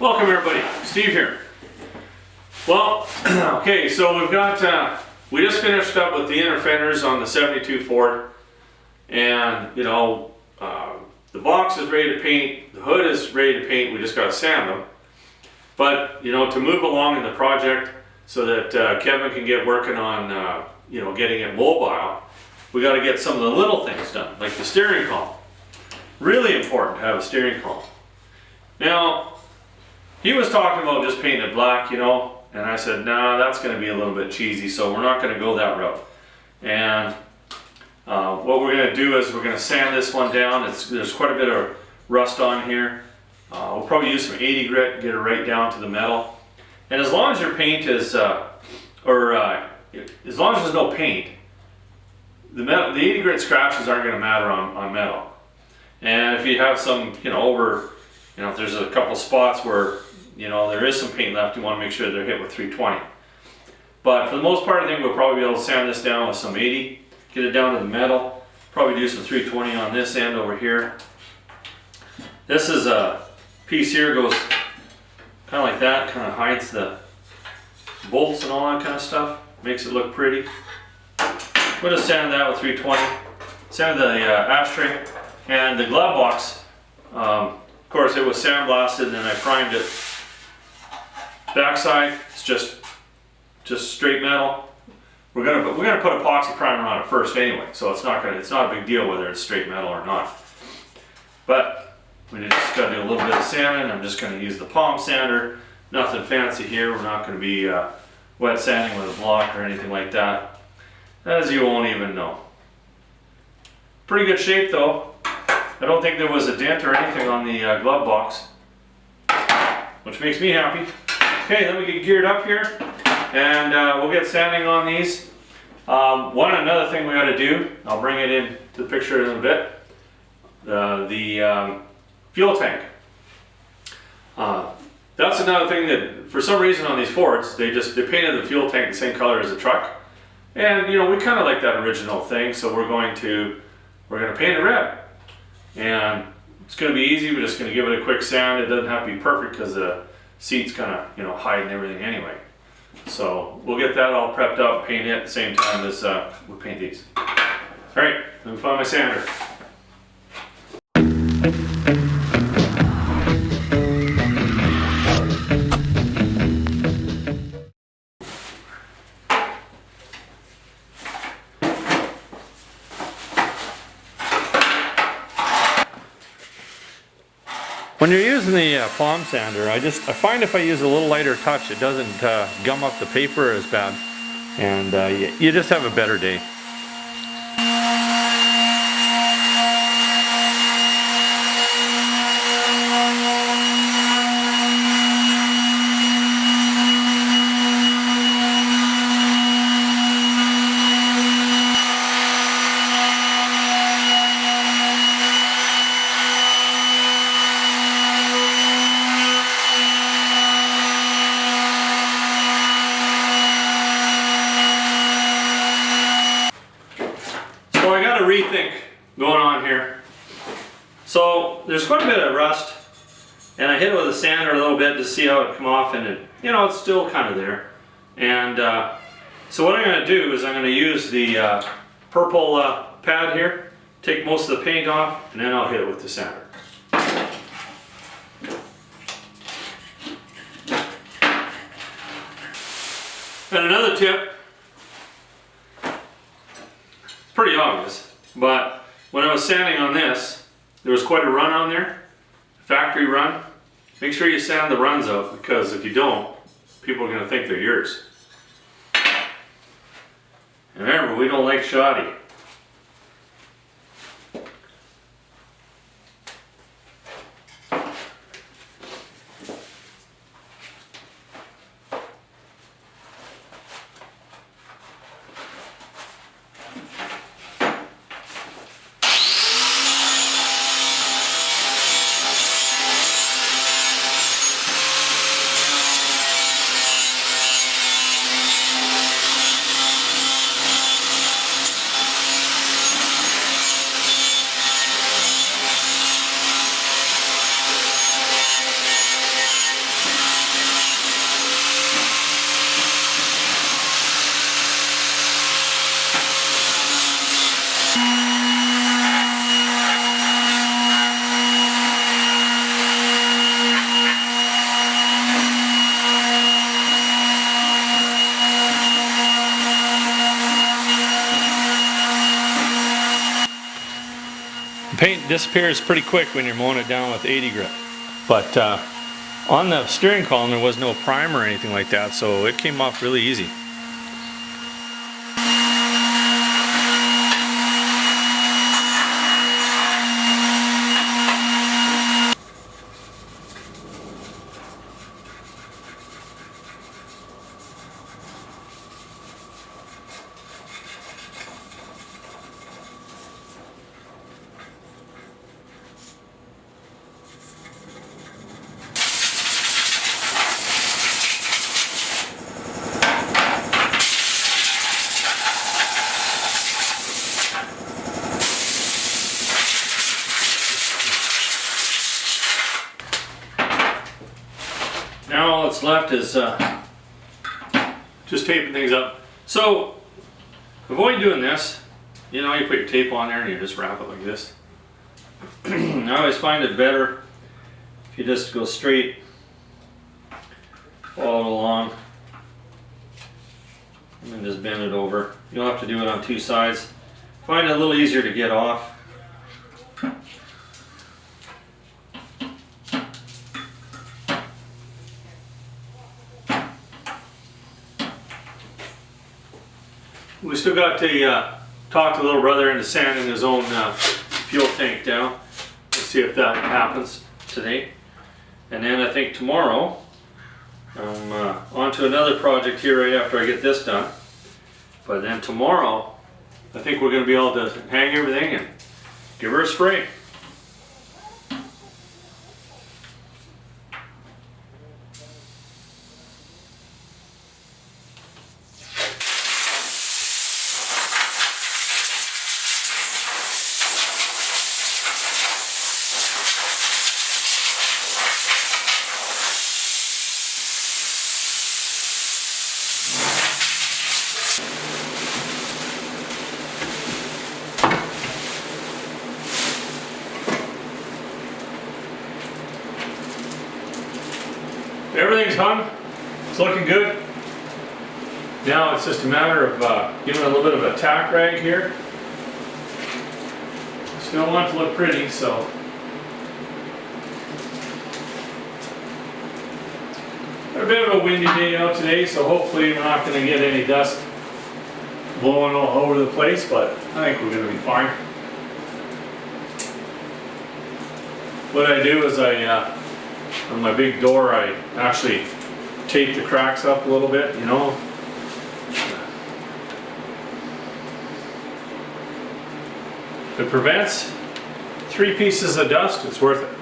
Welcome everybody, Steve here. Well, okay, so we've got, we just finished up with the inner fenders on the 72 Ford, and you know, the box is ready to paint, the hood is ready to paint, we just got to sand them. But, you know, to move along in the project so that Kevin can get working on, you know, getting it mobile, we got to get some of the little things done, like the steering column. Really important to have a steering column. Now, he was talking about just painting it black, you know, and I said, nah, that's going to be a little bit cheesy, so we're not going to go that route. And what we're going to do is we're going to sand this one down. There's quite a bit of rust on here. We'll probably use some 80 grit, get it right down to the metal. And as long as your paint is, as long as there's no paint, the 80 grit scratches aren't going to matter on metal. And if you have some, you know, if there's a couple spots where, you know, there is some paint left, you want to make sure they're hit with 320. But for the most part, I think we'll probably be able to sand this down with some 80, get it down to the metal, probably do some 320 on this end over here. This is a piece here, goes kind of like that, kind of hides the bolts and all that kind of stuff, makes it look pretty. We'll just sand that with 320, sand the ashtray, and the glove box. Of course, it was sandblasted and then I primed it. Backside, it's just straight metal. We're gonna put epoxy primer on it first anyway, so it's not a big deal whether it's straight metal or not. But we just got to do a little bit of sanding. I'm just going to use the palm sander. Nothing fancy here. We're not going to be wet sanding with a block or anything like that, as you won't even know. Pretty good shape though. I don't think there was a dent or anything on the glove box, which makes me happy. Okay, then we get geared up here, and we'll get sanding on these. Another thing we got to do, I'll bring it into the picture in a bit, the fuel tank. That's another thing that, for some reason on these Fords, they painted the fuel tank the same color as the truck. And you know, we kind of like that original thing, so we're going to paint it red. And it's going to be easy. We're just going to give it a quick sand. It doesn't have to be perfect because the seat's kind of, you know, hiding everything anyway. So we'll get that all prepped up, paint it at the same time as we paint these. All right, let me find my sander. When you're using the palm sander, I find if I use a little lighter touch, it doesn't gum up the paper as bad, and you just have a better day. So I got a rethink going on here. So there's quite a bit of rust, and I hit it with a sander a little bit to see how it come off, and it, you know, it's still kind of there. And so what I'm going to do is I'm going to use the purple pad here, take most of the paint off, and then I'll hit it with the sander. And another tip, pretty obvious, but when I was sanding on this, there was quite a run on there, factory run. Make sure you sand the runs out, because if you don't, people are going to think they're yours. And remember, we don't like shoddy. paint disappears pretty quick when you're mowing it down with 80 grit. But on the steering column there was no primer or anything like that, so it came off really easy. Now all that's left is just taping things up. So avoid doing this. You know, you put your tape on there and you just wrap it like this. I always find it better if you just go straight, follow it along, and then just bend it over. You don't have to do it on two sides. Find it a little easier to get off. We still got to talk to little brother into sanding his own fuel tank down. Let's see if that happens today. And then I think tomorrow I'm on to another project here right after I get this done. But then tomorrow I think we're going to be able to hang everything and give her a spray. Everything's hung, it's looking good. Now it's just a matter of giving it a little bit of a tack rag here. Still want it to look pretty, so. A bit of a windy day out today, so hopefully we're not going to get any dust blowing all over the place, but I think we're going to be fine. What I do is on my big door, I actually tape the cracks up a little bit, you know. If it prevents 3 pieces of dust, it's worth it.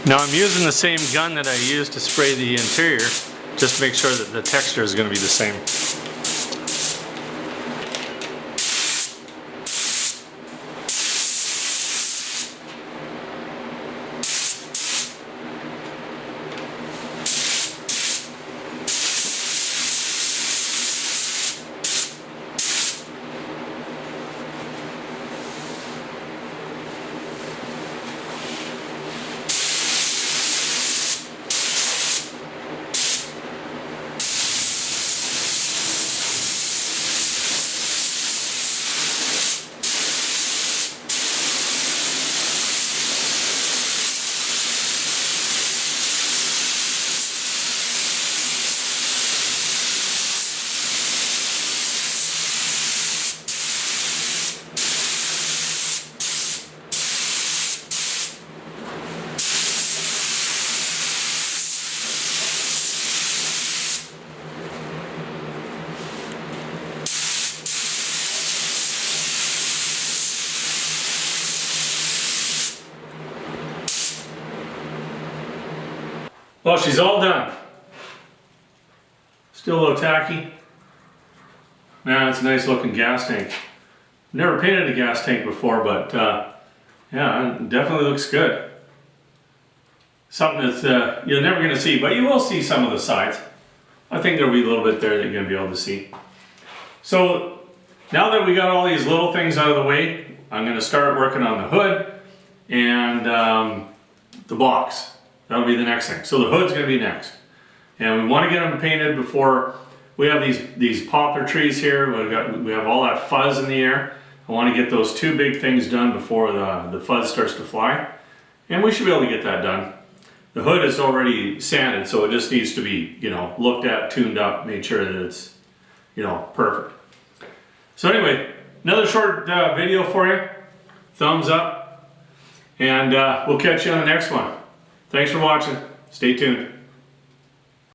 Now I'm using the same gun that I used to spray the interior, just to make sure that the texture is going to be the same. Well, she's all done. Still a little tacky. Man, it's a nice looking gas tank. Never painted a gas tank before, but yeah, it definitely looks good. Something that you're never going to see, but you will see some of the sides. I think there'll be a little bit there that you're going to be able to see. So now that we got all these little things out of the way, I'm going to start working on the hood and the box. That'll be the next thing. So the hood's going to be next. And we want to get them painted before we have these poplar trees here. We have all that fuzz in the air. I want to get those two big things done before the fuzz starts to fly. And we should be able to get that done. The hood is already sanded, so it just needs to be, looked at, tuned up, made sure that it's, perfect. So anyway, another short video for you. Thumbs up. And we'll catch you on the next one. Thanks for watching. Stay tuned.